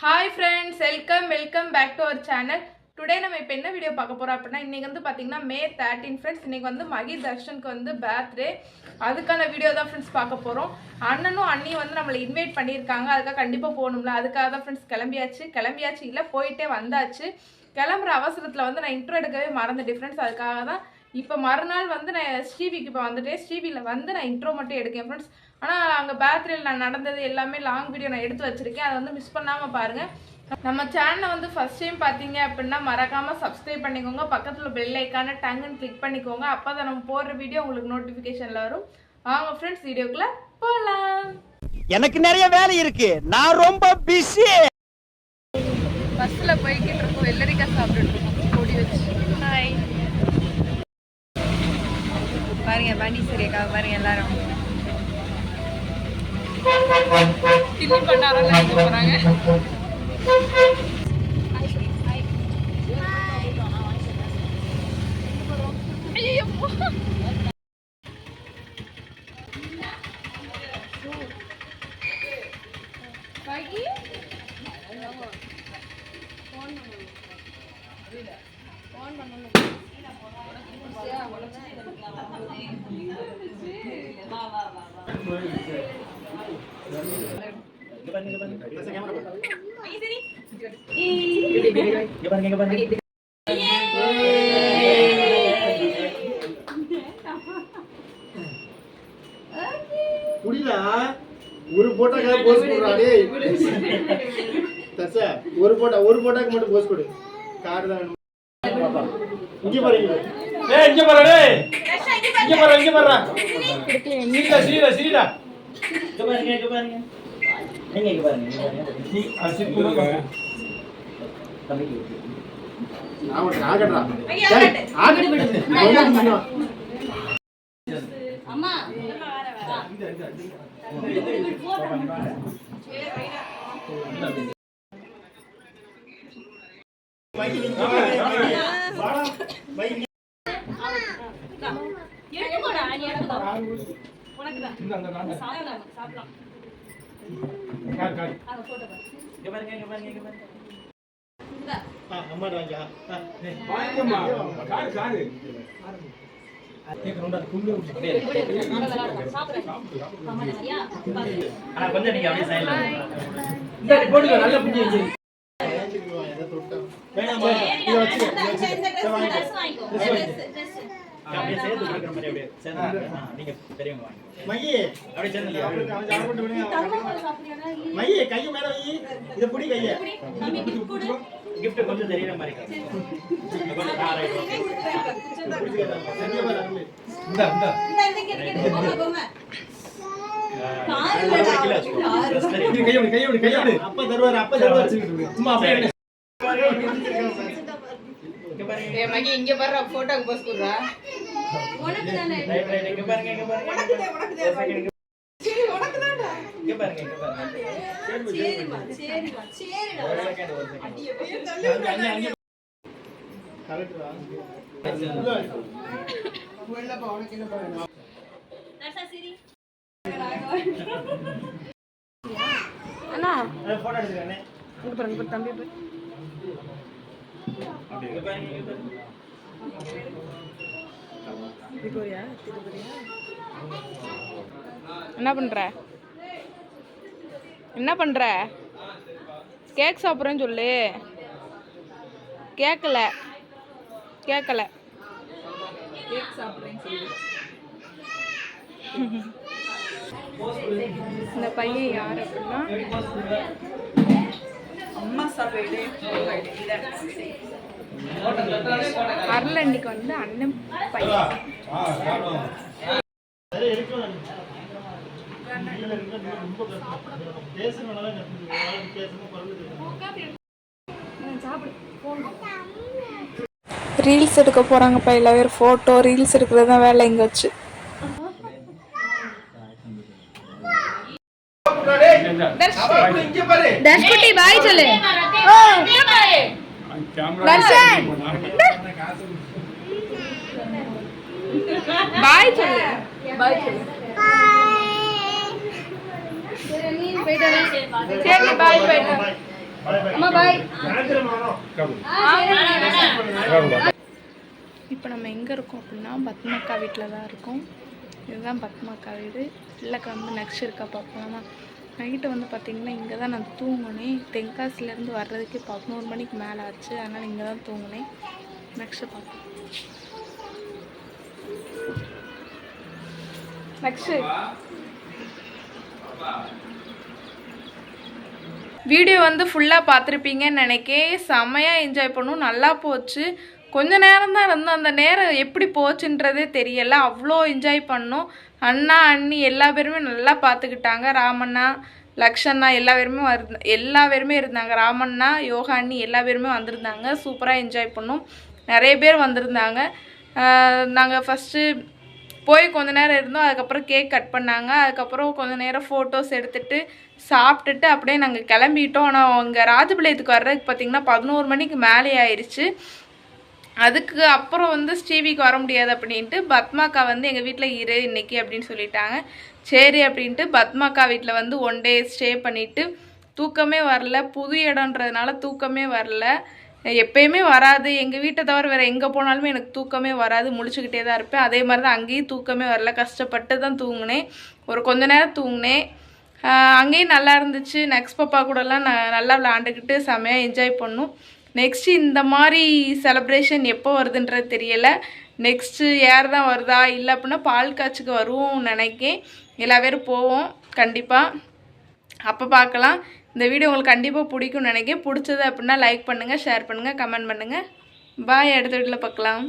Hi friends, welcome back to our channel. Today நம்ம இப்போ என்ன வீடியோ பார்க்க போறோம் அப்படினா இன்னைக்கு வந்து பாத்தீங்கன்னா May 13 friends. இன்னைக்கு வந்து மகி தர்ஷனுக்கு வந்து பர்த்டே. அதுக்கான வீடியோ தான் friends பார்க்க போறோம். அண்ணனும் அண்ணியும் வந்து நம்மள இன்வைட் பண்ணிருக்காங்க. அதுக்கு கண்டிப்பா போணும்ல. அதுக்காக தான் friends கிளம்பியாச்சு இல்ல போயிட்டே வந்தாச்சு. கிளம்புற அவசரத்துல வந்து நான் இன்ட்ரோ எடுக்கவே மறந்துட்டேன் friends. அதுக்காக தான் இப்போ மறுநாள் வந்து நான் ஸ்ரீவிக்கு இப்போ வந்துட்டேன். ஸ்ரீவில வந்து நான் இன்ட்ரோ மட்டும் எடுக்கேன் ஃப்ரெண்ட்ஸ். ஆனால் அங்கே பேத்ரியில் நான் நடந்தது எல்லாமே லாங் வீடியோ நான் எடுத்து வச்சிருக்கேன். அதை வந்து மிஸ் பண்ணாமல் பாருங்கள். நம்ம சேனலை வந்து ஃபர்ஸ்ட் டைம் பார்த்தீங்க அப்படின்னா மறக்காமல் சப்ஸ்கிரைப் பண்ணிக்கோங்க. பக்கத்தில் பெல் ஐக்கான டங்குன்னு கிளிக் பண்ணிக்கோங்க. அப்போ தான் நம்ம போடுற வீடியோ உங்களுக்கு நோட்டிஃபிகேஷனில் வரும். வாங்க ஃப்ரெண்ட்ஸ் வீடியோக்குள்ளே போகலாம். எனக்கு நிறைய வேலை இருக்கு, நான் ரொம்ப பிஸி. பஸ்ஸில் போய்கிட்டு இருக்கோம், வெள்ளரிக்காய் சாப்பிட்டுட்டு இருக்கோம் பொடி வச்சு. ஹாய் பாருங்க, வண்டி சரியாக்கா பாருங்க எல்லாரும் டிவி பண்ணாரம் போறாங்க. ஒரு போட்டோக்காக போஸ் போடுறாடே. தசா ஒரு போட்டோக்கு மட்டும் போஸ் கொடு. கார் தான் இங்க பாருங்க. ஏய் இங்க பாரு டேய். இங்க பாரு. சீடா. இங்க பாருங்க. நீங்க பாருங்க. நீ அசிப்புல பாரு. நான் ஆகடா. ஆகடி விடு. அம்மா கொஞ்சம் நீங்க அப்படியே சைடுல போடுங்க. நல்ல புண்ணிய வச்சு வேணாமா இத வச்சு அப்படியே சேர்த்து குடிக்கிற மாதிரி அப்படியே சேர்ந்து நீங்க பெரியவங்க வாங்க. மகி அப்படியே சேர்ந்து அவன் ஜாயின் பண்ணி விடுங்க. மகி கை மேல வை. இத புடி கைய. gift கொஞ்சம் தெரியற மாதிரி காட்டு. கொஞ்சம் ரைட் ஓகே. சரியா பாரு. இந்த கையோடு அப்ப தருவாரு சும்மா அப்படியே மகி இங்க பாரு, போட்டோக்கு போஸ் கொடுறா. உனக்கு தானே. ரைட் இங்க பாருங்க. உனக்கு தானே. இங்க பாருங்க. சரிமா. சரிடா. ஒரு செகண்ட். அங்க கரெக்ட்டா. உள்ள பா, உனக்கு என்ன பாருங்க. நர்சா சிரி. அண்ணா போட்டோ எடுக்கறேனே. இங்க பாருங்க தம்பி போய். இங்க பாருங்க. திரிபுரியா. என்ன பண்ற? கேக் சாப்பிட்றேன்னு சொல்லு. கேட்கல. கேக் சாப்பிட்றேன்னு சொல்லு. இந்த பையன் யார் அப்படின்னா அம்மா சாப்பிடு. அருளன்னிக்கு வந்து அண்ணன் பையன். ரீல்ஸ் எடுக்க போறாங்கப்பா எல்லாரும். போட்டோ ரீல்ஸ் எடுக்கிறது தான் வேலை இங்க வச்சு. दर्शकुटी बाय चले दर्शन बाय चले சரி பாய் போயிட்டு அம்மா பாய். இப்போ நம்ம எங்கே இருக்கோம் அப்படின்னா பத்மாக்கா வீட்டில் தான் இருக்கோம். இதுதான் பத்மாக்கா வீடு. பிள்ளைக்கு வந்து நெக்ஸ்ட் இருக்கா பார்க்கலாமா. நைட்டு வந்து பார்த்திங்கன்னா இங்கே தான் நான் தூங்கினேன். தென்காசிலேருந்து வர்றதுக்கு 11 மணிக்கு மேலே ஆச்சு. அதனால் இங்கே தான் தூங்கினேன். நெக்ஸ்ட்டு பார்ப்போம். நெக்ஸ்ட்டு வீடியோ வந்து ஃபுல்லாக பார்த்துருப்பீங்கன்னு நினைக்கேன். செம்மையாக என்ஜாய் பண்ணும். நல்லா போச்சு. கொஞ்ச நேரம் தான் இருந்தோம். அந்த நேரம் எப்படி போச்சுன்றதே தெரியலை. அவ்வளோ என்ஜாய் பண்ணோம். அண்ணா அண்ணி எல்லா பேருமே நல்லா பார்த்துக்கிட்டாங்க. ராமண்ணா லக்ஷண்ணா எல்லா பேருமே இருந்தாங்க. ராமண்ணா யோகா அண்ணி எல்லா பேருமே வந்திருந்தாங்க. சூப்பராக என்ஜாய் பண்ணோம். நிறைய பேர் வந்திருந்தாங்க. நாங்கள் ஃபஸ்ட்டு போய் கொஞ்ச நேரம் இருந்தோம். அதுக்கப்புறம் கேக் கட் பண்ணாங்க. அதுக்கப்புறம் கொஞ்ச நேரம் ஃபோட்டோஸ் எடுத்துகிட்டு சாப்பிட்டுட்டு அப்படியே நாங்கள் கிளம்பிட்டோம். ஆனால் அங்கே ராஜபாளையத்துக்கு வர்றதுக்கு பார்த்திங்கன்னா 11 மணிக்கு மேலே ஆயிடுச்சு. அதுக்கு அப்புறம் வந்து ஸ்ரீவிக்கு வர முடியாது அப்படின்ட்டு பத்மாக்கா வந்து எங்கள் வீட்டில் இரு இன்னைக்கு அப்படின்னு சொல்லிட்டாங்க. சரி அப்படின்ட்டு பத்மாக்கா வீட்டில் வந்து 1 டே ஸ்டே பண்ணிவிட்டு தூக்கமே வரல. புது இடம்ன்றதுனால தூக்கமே வரல. எப்பயுமே வராது. எங்கள் வீட்டை தவிர வேறு எங்கே போனாலுமே எனக்கு தூக்கமே வராது. முழிச்சுக்கிட்டே தான் இருப்பேன். அதே மாதிரி தான் அங்கேயும் தூக்கமே வரல. கஷ்டப்பட்டு தான் தூங்கினேன். ஒரு கொஞ்ச நேரம் தூங்கினேன். அங்கேயும் நல்லா இருந்துச்சு. நெக்ஸ்ட் பாப்பா கூடலாம் நான் நல்லா விளாண்டுக்கிட்டு செம்மையாக என்ஜாய் பண்ணோம். நெக்ஸ்ட்டு இந்த மாதிரி செலப்ரேஷன் எப்போ வருதுன்றது தெரியலை. நெக்ஸ்ட்டு யார் தான் வருதா இல்லை அப்படின்னா பால் காய்ச்சுக்கு வருவோம் நினைக்கேன். எல்லா பேரும் போவோம் கண்டிப்பாக. அப்போ பார்க்கலாம். இந்த வீடியோ உங்களுக்கு கண்டிப்பாக பிடிக்கும்னு நினைக்கிறேன். பிடிச்சது அப்படின்னா லைக் பண்ணுங்கள், ஷேர் பண்ணுங்கள், கமெண்ட் பண்ணுங்கள். பாய். அடுத்த வீட்டில் பார்க்கலாம்.